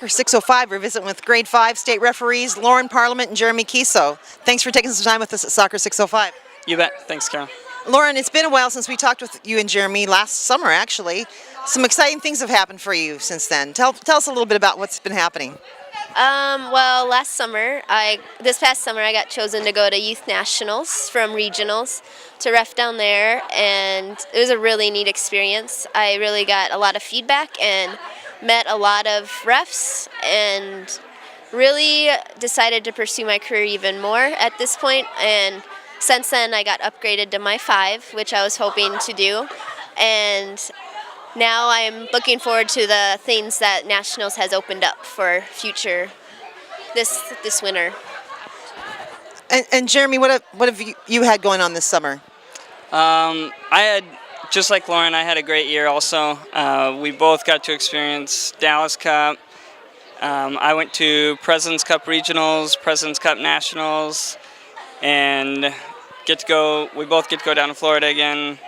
Soccer 605. We're visiting with grade 5 state referees Lauren Parliament and Jeremy Kieso. Thanks for taking some time with us at Soccer 605. You bet. Thanks, Carol. Lauren, it's been a while since we talked with you and Jeremy, last summer actually. Some exciting things have happened for you since then. Tell us a little bit about what's been happening. Well, this past summer, I got chosen to go to youth nationals from regionals to ref down there, and it was a really neat experience. I really got a lot of feedback and met a lot of refs, and really decided to pursue my career even more at this point. And since then, I got upgraded to my 5, which I was hoping to do, and now I'm looking forward to the things that Nationals has opened up for future this winter. And Jeremy, what have you had going on this summer? I had, just like Lauren, I had a great year also. We both got to experience Dallas Cup. I went to President's Cup Regionals, President's Cup Nationals, and we both get to go down to Florida again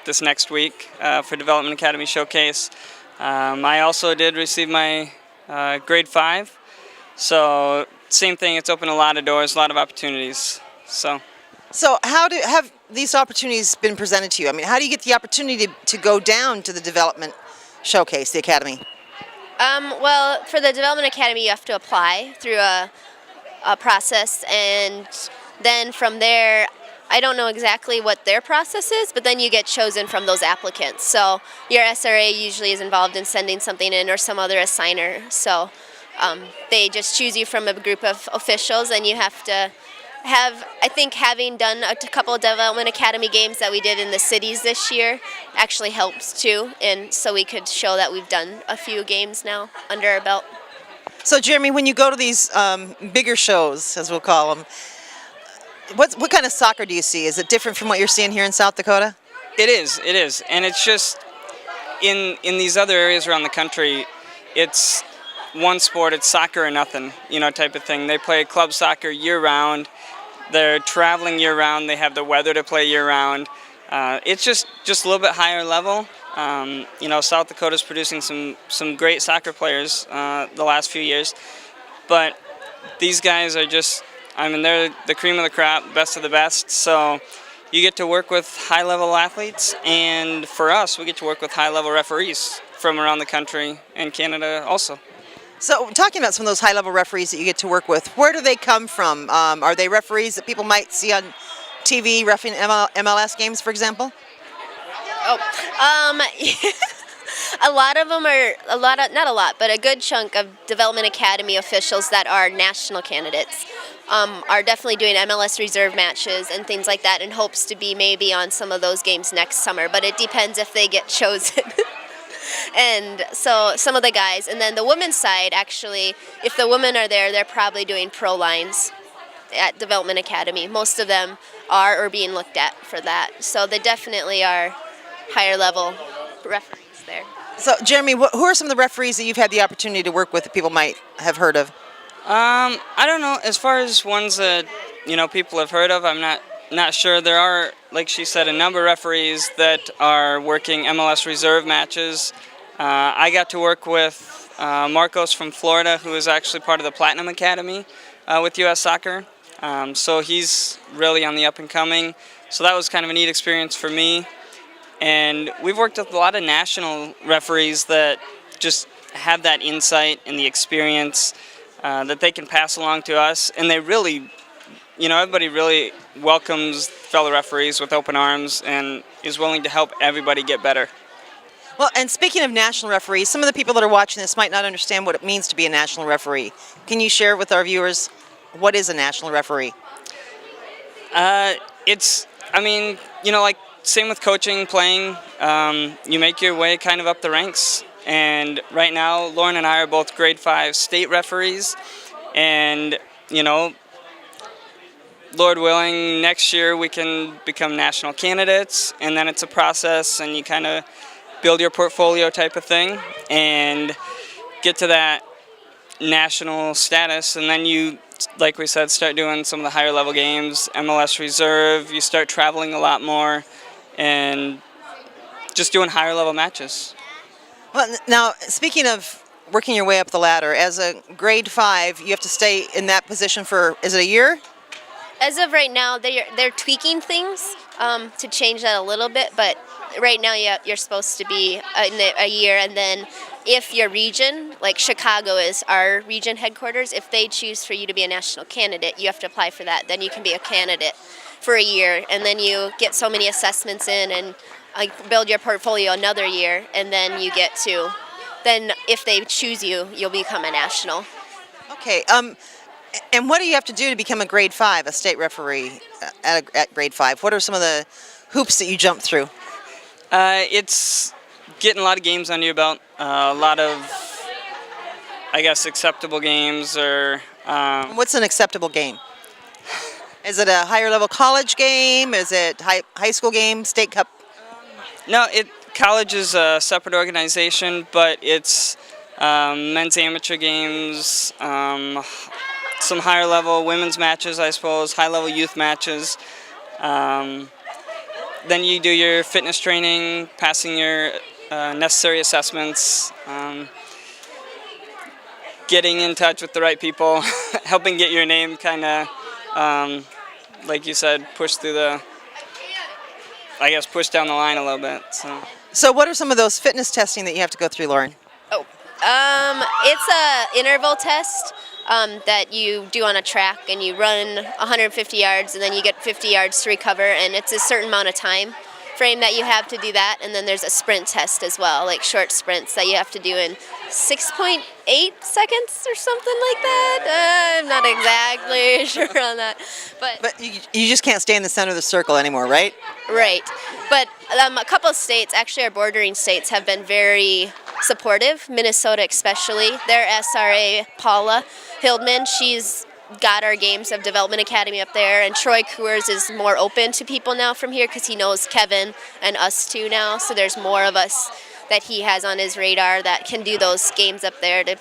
this next week for Development Academy Showcase. I also did receive my grade 5, so same thing, it's opened a lot of doors, a lot of opportunities. So how have these opportunities been presented to you? I mean, how do you get the opportunity to go down to the Development Showcase, the Academy? Well, for the Development Academy, you have to apply through a process, and then from there, I don't know exactly what their process is, but then you get chosen from those applicants. So your SRA usually is involved in sending something in, or some other assigner. So they just choose you from a group of officials, and you have to have, I think having done a couple of Development Academy games that we did in the cities this year actually helps too, and so we could show that we've done a few games now under our belt. So Jeremy, when you go to these bigger shows, as we'll call them, what kind of soccer do you see? Is it different from what you're seeing here in South Dakota? it is, and it's just in these other areas around the country, it's one sport, it's soccer or nothing, type of thing. They play club soccer year-round. They're traveling year-round. They have the weather to play year-round. It's just a little bit higher level. South Dakota's producing some great soccer players the last few years, but these guys are just, they're the cream of the crop, best of the best. So you get to work with high-level athletes, and for us, we get to work with high-level referees from around the country and Canada also. So talking about some of those high-level referees that you get to work with, where do they come from? Are they referees that people might see on TV reffing MLS games, for example? A lot of them are, not a lot, but a good chunk of Development Academy officials that are national candidates are definitely doing MLS reserve matches and things like that in hopes to be maybe on some of those games next summer, but it depends if they get chosen. And so some of the guys, and then the women's side, actually, if the women are there, they're probably doing pro lines at Development Academy. Most of them are or being looked at for that. So they definitely are higher level referees there. So Jeremy, who are some of the referees that you've had the opportunity to work with that people might have heard of? I don't know. As far as ones that people have heard of, I'm not sure. There are, like she said, a number of referees that are working MLS reserve matches. I got to work with Marcos from Florida, who is actually part of the Platinum Academy with U.S. Soccer. So he's really on the up and coming. So that was kind of a neat experience for me. And we've worked with a lot of national referees that just have that insight and the experience that they can pass along to us. And they really, everybody really welcomes fellow referees with open arms and is willing to help everybody get better. Well, and speaking of national referees, some of the people that are watching this might not understand what it means to be a national referee. Can you share with our viewers what is a national referee? Like same with coaching, playing, you make your way kind of up the ranks. And right now, Lauren and I are both grade 5 state referees. And, Lord willing, next year we can become national candidates. And then it's a process, and you kind of build your portfolio type of thing and get to that national status. And then you, like we said, start doing some of the higher level games, MLS reserve. You start traveling a lot more and just doing higher level matches. Well, now, speaking of working your way up the ladder. As a grade 5, you have to stay in that position for, is it a year? As of right now, they're tweaking things to change that a little bit, but right now you're supposed to be a year, and then if your region, like Chicago is our region headquarters, if they choose for you to be a national candidate, you have to apply for that. Then you can be a candidate for a year, and then you get so many assessments in and build your portfolio another year, and then you get to, then if they choose you, you'll become a national. Okay. And what do you have to do to become a grade 5, a state referee at grade 5? What are some of the hoops that you jump through? It's getting a lot of games under your belt, a lot of, I guess, acceptable games or... What's an acceptable game? Is it a higher level college game? Is it high school game, state cup? No, college is a separate organization, but it's men's amateur games, some higher level women's matches, I suppose, high level youth matches. Then you do your fitness training, passing your necessary assessments, getting in touch with the right people, helping get your name kind of, like you said, pushed down the line a little bit. So what are some of those fitness testing that you have to go through, Lauren? It's a interval test that you do on a track, and you run 150 yards, and then you get 50 yards to recover, and it's a certain amount of time frame that you have to do that. And then there's a sprint test as well, like short sprints that you have to do in 6.8 seconds or something like that. I'm not exactly sure on that, But you just can't stay in the center of the circle anymore, right? Right. But a couple of states, actually our bordering states, have been very supportive. Minnesota especially. Their SRA, Paula Hildman, she's got our Games of Development Academy up there, and Troy Coors is more open to people now from here because he knows Kevin and us too now, so there's more of us that he has on his radar that can do those games up there to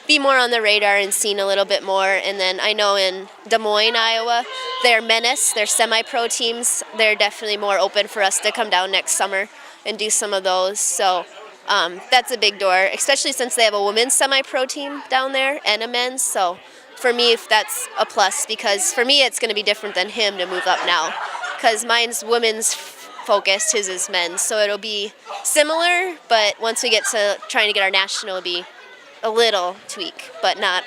be more on the radar and seen a little bit more. And then I know in Des Moines, Iowa, their Menace, their semi-pro teams, they're definitely more open for us to come down next summer and do some of those. So that's a big door, especially since they have a women's semi-pro team down there and a men's. So for me, if that's a plus, because for me it's going to be different than him to move up now, because mine's women's focused, his is men's. So it'll be similar, but once we get to trying to get our national, it'll be a little tweak, but not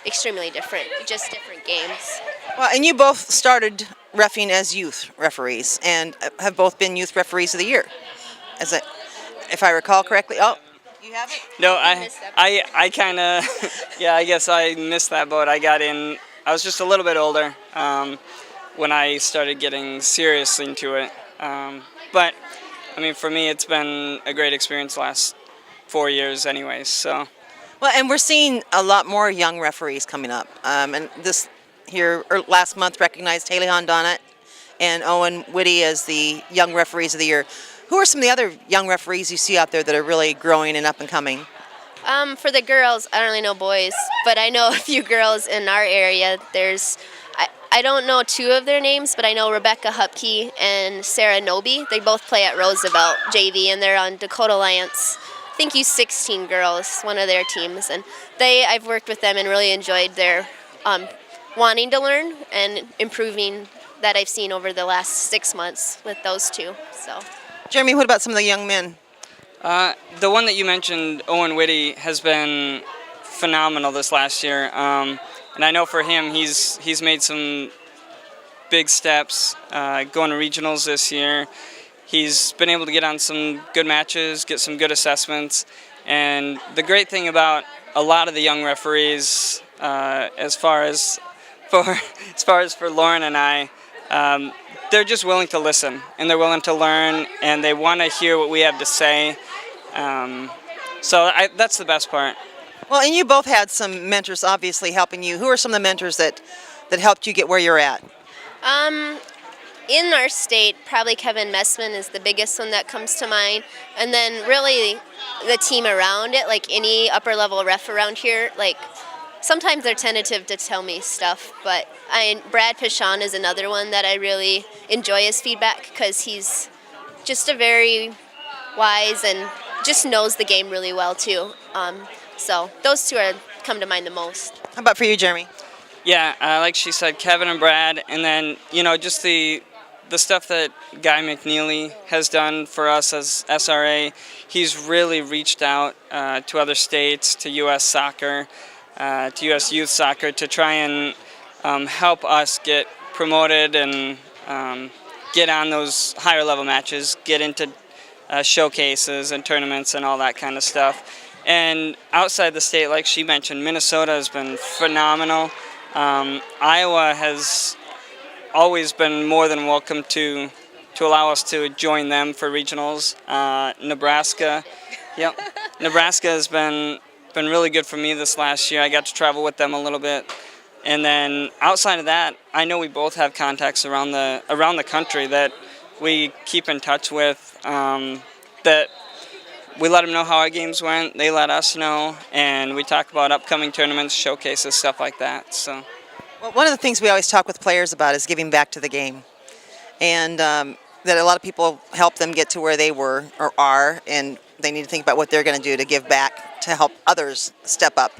extremely different, just different games. Well, and you both started reffing as youth referees and have both been youth referees of the year, if I recall correctly. Oh, you have it? No, I kind of, yeah, I guess I missed that boat. I was just a little bit older when I started getting serious into it. But, I mean, for me, it's been a great experience the last 4 years anyways, so. Well, and we're seeing a lot more young referees coming up. And this here, last month, recognized Haley Hondonnet and Owen Whitty as the young referees of the year. Who are some of the other young referees you see out there that are really growing and up and coming? For the girls, I don't really know boys, but I know a few girls in our area. I don't know two of their names, but I know Rebecca Hupke and Sarah Noby. They both play at Roosevelt JV, and they're on Dakota Alliance. I think U16 girls, one of their teams, and I've worked with them and really enjoyed their wanting to learn and improving that I've seen over the last 6 months with those two. So. Jeremy, what about some of the young men? The one that you mentioned, Owen Whitty, has been phenomenal this last year. And I know for him, he's made some big steps going to regionals this year. He's been able to get on some good matches, get some good assessments. And the great thing about a lot of the young referees, as far as for Lauren and I, they're just willing to listen, and they're willing to learn, and they want to hear what we have to say. So that's the best part. Well, and you both had some mentors obviously helping you. Who are some of the mentors that helped you get where you're at? In our state, probably Kevin Messman is the biggest one that comes to mind. And then really the team around it, like any upper level ref around here, like sometimes they're tentative to tell me stuff, but Brad Pichon is another one that I really enjoy his feedback because he's just a very wise and just knows the game really well too. So those two come to mind the most. How about for you, Jeremy? Yeah, like she said, Kevin and Brad, and then just the stuff that Guy McNeely has done for us as SRA. He's really reached out to other states, to U.S. soccer, to U.S. youth soccer, to try and help us get promoted and get on those higher level matches, get into showcases and tournaments and all that kind of stuff. And outside the state, like she mentioned, Minnesota has been phenomenal. Iowa has always been more than welcome to allow us to join them for regionals. Nebraska, yep, Nebraska has been really good for me this last year. I got to travel with them a little bit, and then outside of that, I know we both have contacts around the country that we keep in touch with. That we let them know how our games went. They let us know, and we talk about upcoming tournaments, showcases, stuff like that. So. Well, one of the things we always talk with players about is giving back to the game, and that a lot of people help them get to where they were or are, and they need to think about what they're going to do to give back to help others step up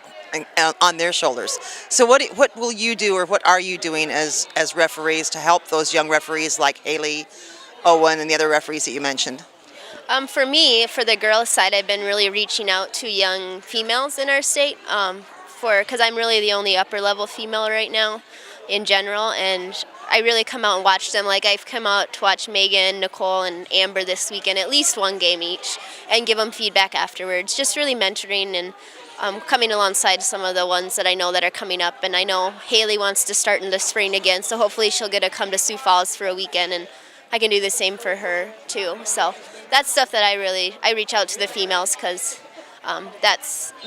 on their shoulders. So what will you do, or what are you doing as referees to help those young referees like Haley, Owen, and the other referees that you mentioned? For me, for the girls' side, I've been really reaching out to young females in our state, because I'm really the only upper-level female right now in general, and I really come out and watch them. Like, I've come out to watch Megan, Nicole, and Amber this weekend, at least one game each, and give them feedback afterwards. Just really mentoring and coming alongside some of the ones that I know that are coming up. And I know Haley wants to start in the spring again, so hopefully she'll get to come to Sioux Falls for a weekend, and I can do the same for her too. So that's stuff that I reach out to the females, because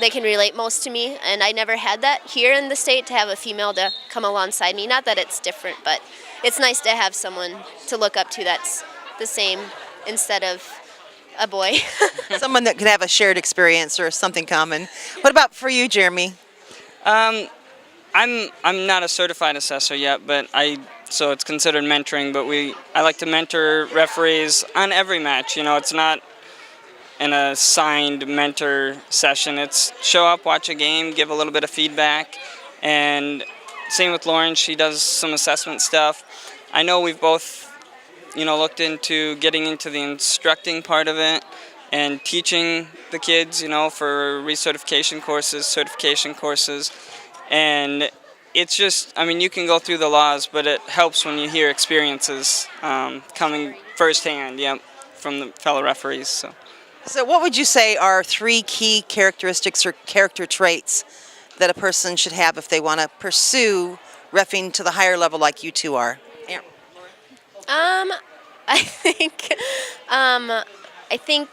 they can relate most to me, and I never had that here in the state, to have a female to come alongside me. Not that it's different, but it's nice to have someone to look up to that's the same instead of a boy. Someone that could have a shared experience or something common. What about for you, Jeremy? I'm not a certified assessor yet, but so it's considered mentoring, but I like to mentor referees on every match. It's not an assigned mentor session. It's show up, watch a game, give a little bit of feedback, and same with Lauren. She does some assessment stuff. I know we've both, looked into getting into the instructing part of it and teaching the kids, for recertification courses, certification courses, and it's just, you can go through the laws, but it helps when you hear experiences coming firsthand, from the fellow referees. So what would you say are 3 key characteristics or character traits that a person should have if they want to pursue reffing to the higher level like you two are? I think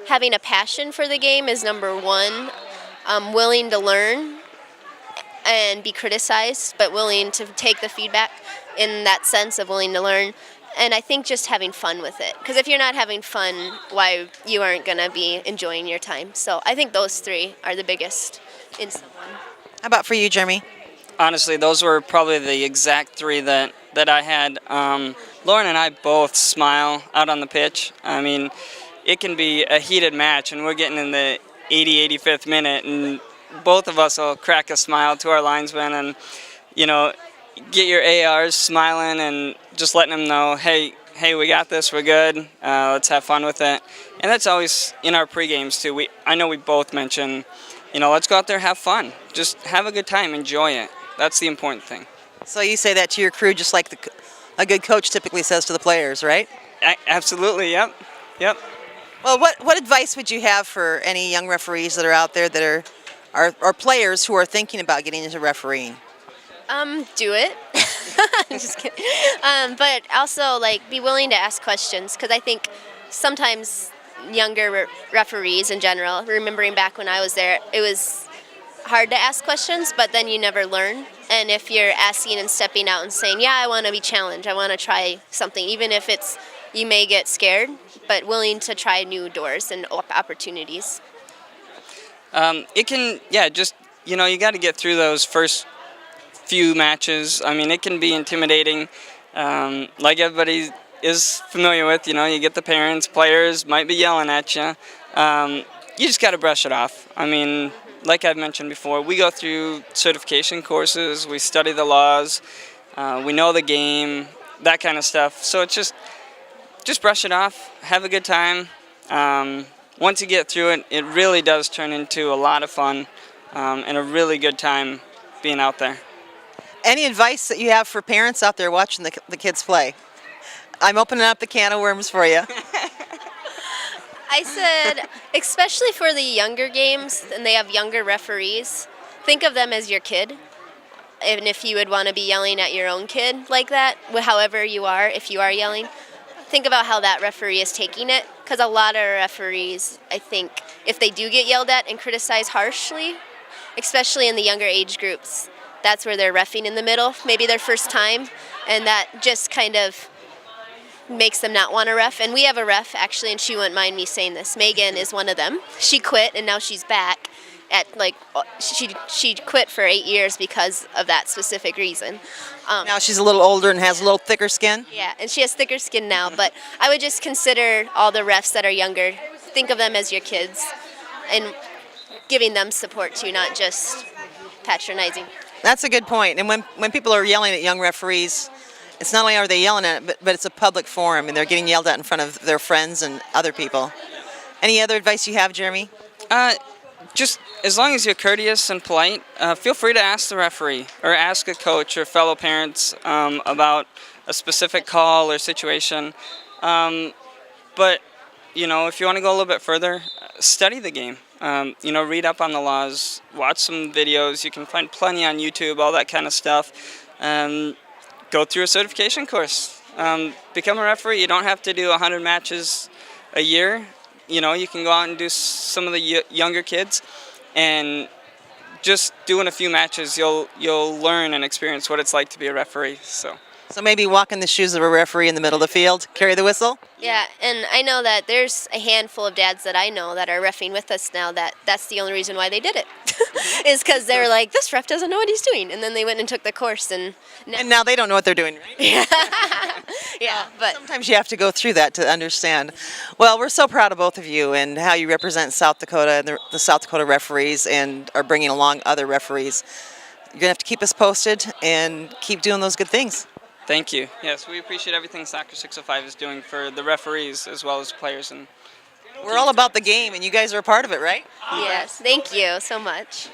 having a passion for the game is number one. Willing to learn and be criticized, but willing to take the feedback in that sense of willing to learn. And I think just having fun with it. Because if you're not having fun, why you aren't going to be enjoying your time. So I think those 3 are the biggest in someone. How about for you, Jeremy? Honestly, those were probably the exact 3 that I had. Lauren and I both smile out on the pitch. It can be a heated match, and we're getting in the 85th minute, and both of us will crack a smile to our linesmen and, get your ARs smiling and just letting them know, hey, we got this, we're good, let's have fun with it. And that's always in our pre-games too. I know we both mention, let's go out there, have fun. Just have a good time, enjoy it. That's the important thing. So you say that to your crew just like a good coach typically says to the players, right? Absolutely, yep. Well, what advice would you have for any young referees that are out there that are players who are thinking about getting into refereeing? Do it. I'm just kidding. But also, be willing to ask questions, because I think sometimes younger referees in general, remembering back when I was there, it was hard to ask questions, but then you never learn. And if you're asking and stepping out and saying, yeah, I want to be challenged, I want to try something, even if you may get scared, but willing to try new doors and opportunities. It can, you got to get through those first few matches. It can be intimidating, like everybody is familiar with. You get the parents, players might be yelling at you. You just got to brush it off. like I've mentioned before, we go through certification courses, we study the laws, we know the game, that kind of stuff. So it's just brush it off, have a good time. Once you get through it, it really does turn into a lot of fun and a really good time being out there. Any advice that you have for parents out there watching the kids play? I'm opening up the can of worms for you. I said, especially for the younger games, and they have younger referees, think of them as your kid. And if you would want to be yelling at your own kid like that, however you are, if you are yelling, think about how that referee is taking it. Because a lot of referees, I think, if they do get yelled at and criticized harshly, especially in the younger age groups, that's where they're reffing in the middle, maybe their first time, and that just kind of makes them not want to ref. And we have a ref, actually, and she wouldn't mind me saying this. Megan is one of them. She quit, and now she's back. She quit for 8 years because of that specific reason. Now she's a little older and has a little thicker skin. Yeah, and she has thicker skin now, but I would just consider all the refs that are younger, think of them as your kids, and giving them support too, not just patronizing. That's a good point. And when people are yelling at young referees, it's not only are they yelling at it, but it's a public forum, and they're getting yelled at in front of their friends and other people. Any other advice you have, Jeremy? Just as long as you're courteous and polite, feel free to ask the referee or ask a coach or fellow parents about a specific call or situation. But, if you want to go a little bit further, study the game. Read up on the laws, watch some videos. You can find plenty on YouTube, all that kind of stuff. Go through a certification course. Become a referee. You don't have to do 100 matches a year. You can go out and do some of the younger kids, and just doing a few matches, you'll learn and experience what it's like to be a referee. So maybe walk in the shoes of a referee in the middle of the field, carry the whistle? Yeah, and I know that there's a handful of dads that I know that are reffing with us now that's the only reason why they did it, is because they were like, this ref doesn't know what he's doing. And then they went and took the course. And now they don't know what they're doing, right? Yeah, but sometimes you have to go through that to understand. Well, we're so proud of both of you and how you represent South Dakota and the South Dakota referees and are bringing along other referees. You're going to have to keep us posted and keep doing those good things. Thank you. Yes, we appreciate everything Soccer 605 is doing for the referees as well as players. And we're all about the game, and you guys are a part of it, right? yes, thank you so much.